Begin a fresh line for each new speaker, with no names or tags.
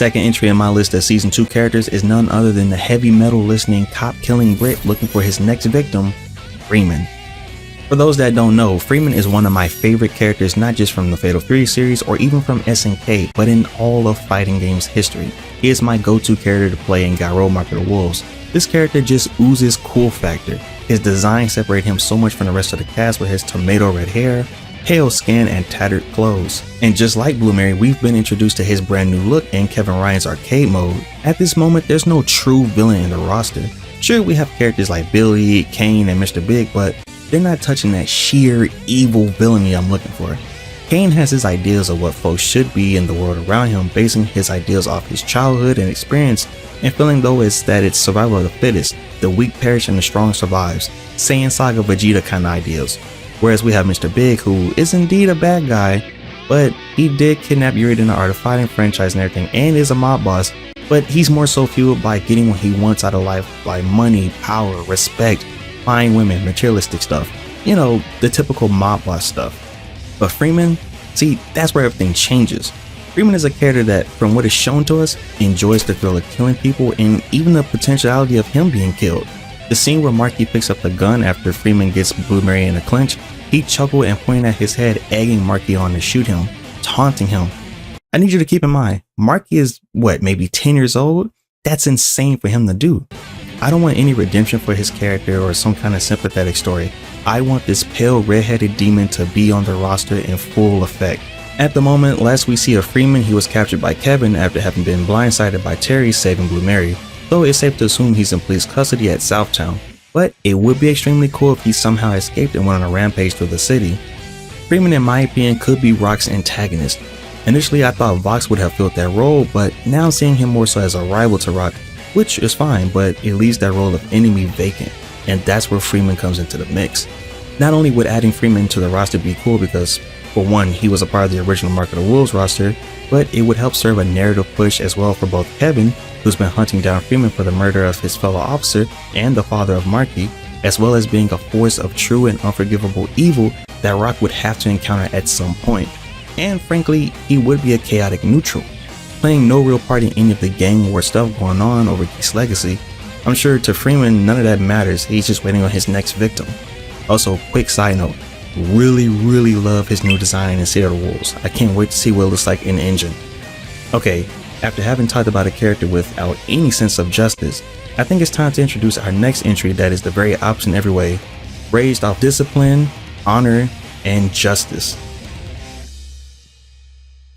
second entry in my list of season 2 characters is none other than the heavy metal listening cop killing Brit looking for his next victim, Freeman. For those that don't know, Freeman is one of my favorite characters, not just from the Fatal Fury series or even from SNK, but in all of fighting games history. He is my go-to character to play in Garou Market of Wolves. This character just oozes cool factor. His design separates him so much from the rest of the cast with his tomato red hair, pale skin, and tattered clothes. And just like Blue Mary, we've been introduced to his brand new look in Kevin Ryan's arcade mode. At this moment, there's no true villain in the roster. Sure, we have characters like Billy, Kane, and Mr. Big, but they're not touching that sheer evil villainy I'm looking for. Kane has his ideas of what folks should be in the world around him, basing his ideas off his childhood and experience, and feeling though it's survival of the fittest, the weak perish and the strong survives, Saiyan Saga Vegeta kind of ideals. Whereas we have Mr. Big, who is indeed a bad guy, but he did kidnap Yuri in the Art of Fighting franchise and everything, and is a mob boss, but he's more so fueled by getting what he wants out of life, like money, power, respect, fine women, materialistic stuff. You know, the typical mob boss stuff. But Freeman, see, that's where everything changes. Freeman is a character that, from what is shown to us, enjoys the thrill of killing people and even the potentiality of him being killed. The scene where Marky picks up the gun after Freeman gets Blue Mary in a clinch, he chuckled and pointed at his head, egging Marky on to shoot him, taunting him. I need you to keep in mind, Marky is, maybe 10 years old? That's insane for him to do. I don't want any redemption for his character or some kind of sympathetic story. I want this pale red-headed demon to be on the roster in full effect. At the moment, last we see of Freeman, he was captured by Kevin after having been blindsided by Terry saving Blue Mary, though it's safe to assume he's in police custody at Southtown. But it would be extremely cool if he somehow escaped and went on a rampage through the city. Freeman, in my opinion, could be Rock's antagonist. Initially, I thought Vox would have filled that role, but now seeing him more so as a rival to Rock, which is fine, but it leaves that role of enemy vacant, and that's where Freeman comes into the mix. Not only would adding Freeman to the roster be cool because, for one, he was a part of the original Market of Wolves roster, but it would help serve a narrative push as well for both Kevin, who's been hunting down Freeman for the murder of his fellow officer and the father of Marky, as well as being a force of true and unforgivable evil that Rock would have to encounter at some point. And frankly, he would be a chaotic neutral, playing no real part in any of the gang war stuff going on over Geek's legacy. I'm sure to Freeman none of that matters, he's just waiting on his next victim. Also, quick side note, really love his new design in City of the Wolves. I can't wait to see what it looks like in the engine. Okay, after having talked about a character without any sense of justice, I think it's time to introduce our next entry that is the very opposite in every way, raised off discipline, honor, and justice.